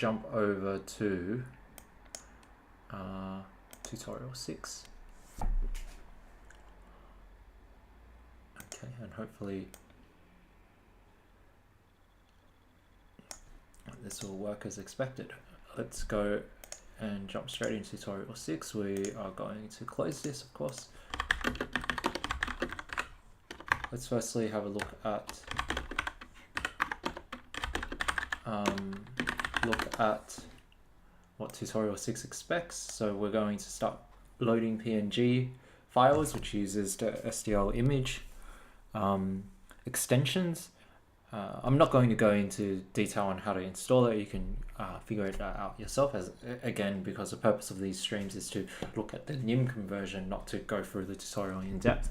jump over to tutorial 6. Okay, and hopefully this will work as expected. Let's go and jump straight into tutorial 6. We are going to close this, of course. Let's firstly have a look at what tutorial 6 expects. So we're going to start loading PNG files, which uses the STL image extensions. I'm not going to go into detail on how to install it. You can figure it out yourself, as again, because the purpose of these streams is to look at the nim conversion, not to go through the tutorial in depth.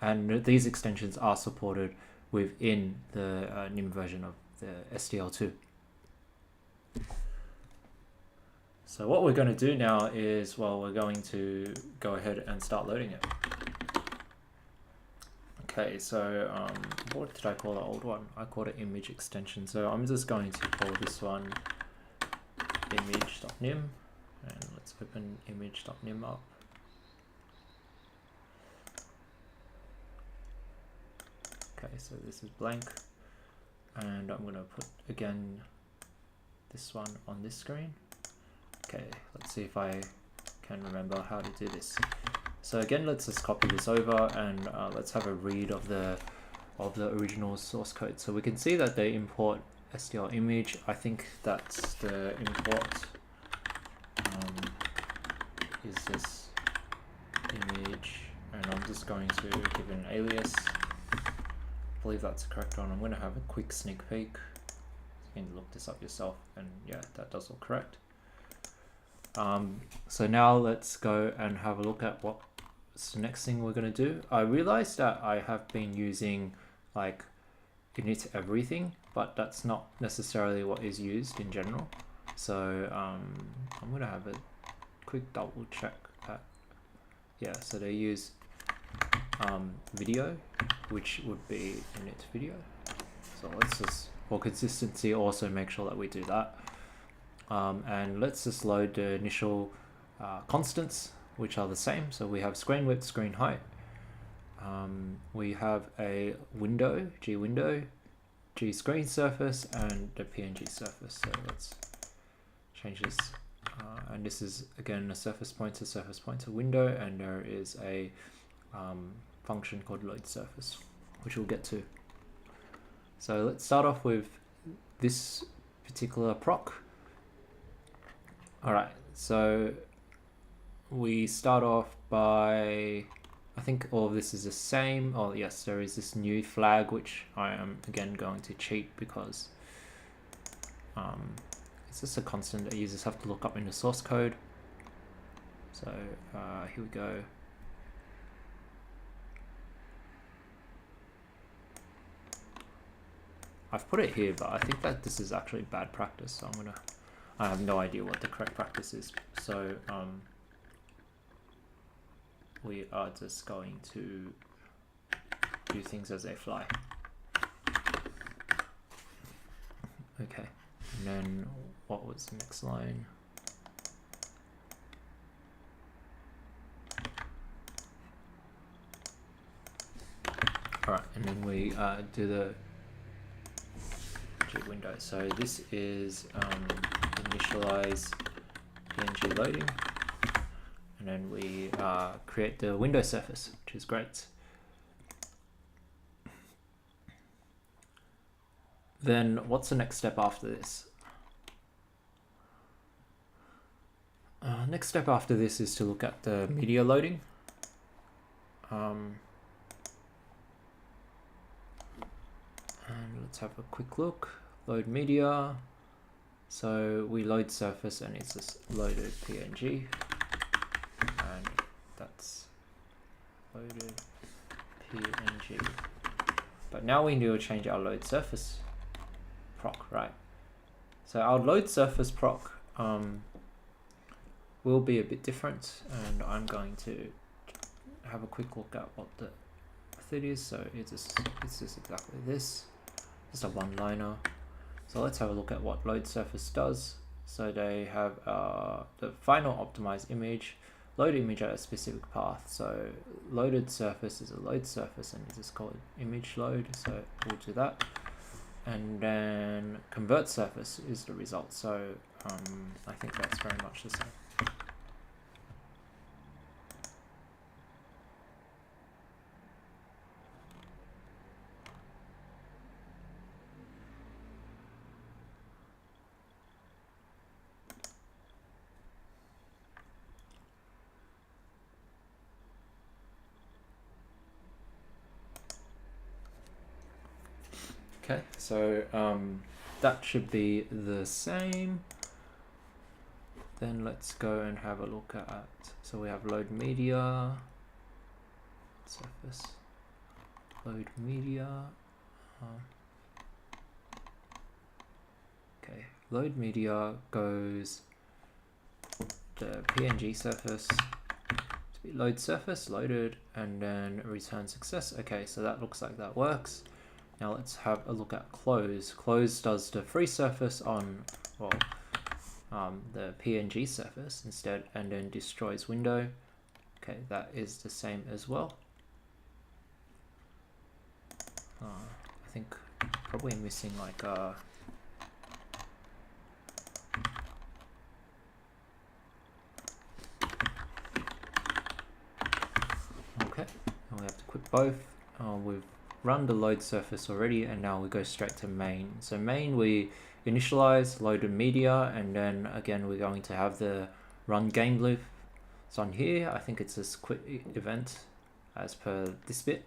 And these extensions are supported within the nim version of the STL2. So what we're going to do now is, well, we're going to go ahead and start loading it. Okay, so what did I call the old one? I called it image extension. So I'm just going to call this one image.nim, and let's open image.nim up. Okay, so this is blank, and I'm going to put again this one on this screen. Okay, let's see if I can remember how to do this. So again, let's just copy this over, and let's have a read of the original source code. So we can see that they import STL image. I think that's the import is this image, and I'm just going to give it an alias. I believe that's the correct one. I'm going to have a quick sneak peek. You can look this up yourself, and yeah, that does look correct. So now let's go and have a look at what's the next thing we're going to do. I realized that I have been using like init everything, but that's not necessarily what is used in general. So I'm going to have a quick double check that, yeah, so they use video, which would be init video. So let's just, for consistency, also make sure that we do that. And let's just load the initial constants, which are the same. So we have screen width, screen height. We have a window, G window, G screen surface, and the PNG surface. So let's change this. And this is again a surface pointer window, and there is a function called load surface, which we'll get to. So let's start off with this particular proc. All right, so we start off by, I think all of this is the same. Oh yes, there is this new flag, which I am again going to cheat because it's just a constant that users have to look up in the source code. So here we go. I've put it here, but I think that this is actually bad practice, so I have no idea what the correct practice is. So we are just going to do things as they fly. Okay, and then what was the next line? All right, and then we do the G window. So this is initialize PNG loading, and then we create the window surface, which is great. Then what's the next step after this? Next step after this is to look at the media loading. And let's have a quick look. Load media. So we load surface, and it's just loaded PNG, and that's loaded PNG. But now we need to change our load surface proc, right? So our load surface proc will be a bit different, and I'm going to have a quick look at what the method is. So it's just exactly this, just a one-liner. So let's have a look at what load surface does. So they have the final optimized image, load image at a specific path. So loaded surface is a load surface and it's called image load. So we'll do that. And then convert surface is the result. So I think that's very much the same. Okay, so that should be the same. Then let's go and have a look at, so we have load media, surface, load media. Okay, load media goes the PNG surface to be load surface, loaded, and then return success. Okay, so that looks like that works. Now let's have a look at close. Close does the free surface on, well, the PNG surface instead, and then destroys window. Okay, that is the same as well. I think probably missing like okay, and we have to quit both. We've run the load surface already, and now we go straight to main. So main, we initialize loaded media, and then again we're going to have the run game loop. So on here, I think it's this quit event as per this bit.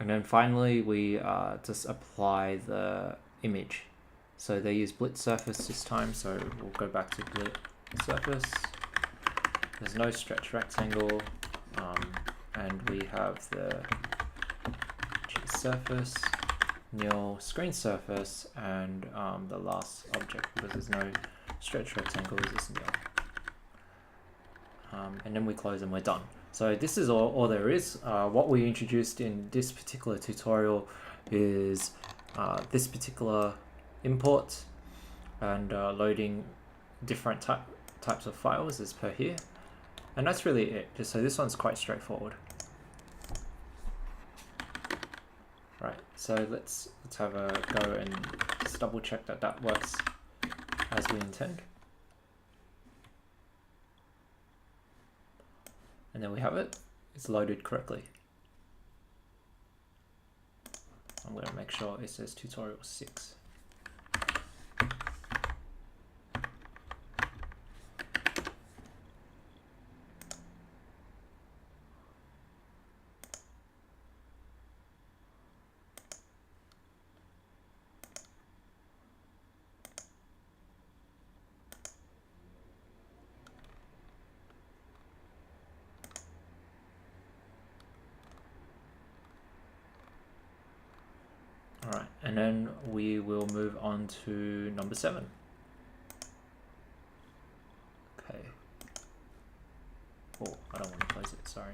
And then finally we just apply the image. So they use blitz surface this time, so we'll go back to blitz surface. There's no stretch rectangle, and we have the surface, nil screen surface, and the last object, because there's no stretch rectangle, is this nil. And then we close and we're done. So this is all there is. What we introduced in this particular tutorial is this particular import and loading different types of files as per here. And that's really it. So this one's quite straightforward. Right, so let's have a go and just double check that that works as we intend. And then we have it, it's loaded correctly. I'm going to make sure it says tutorial 6. Alright, and then we will move on to number 7. Okay. Oh, I don't want to close it, sorry.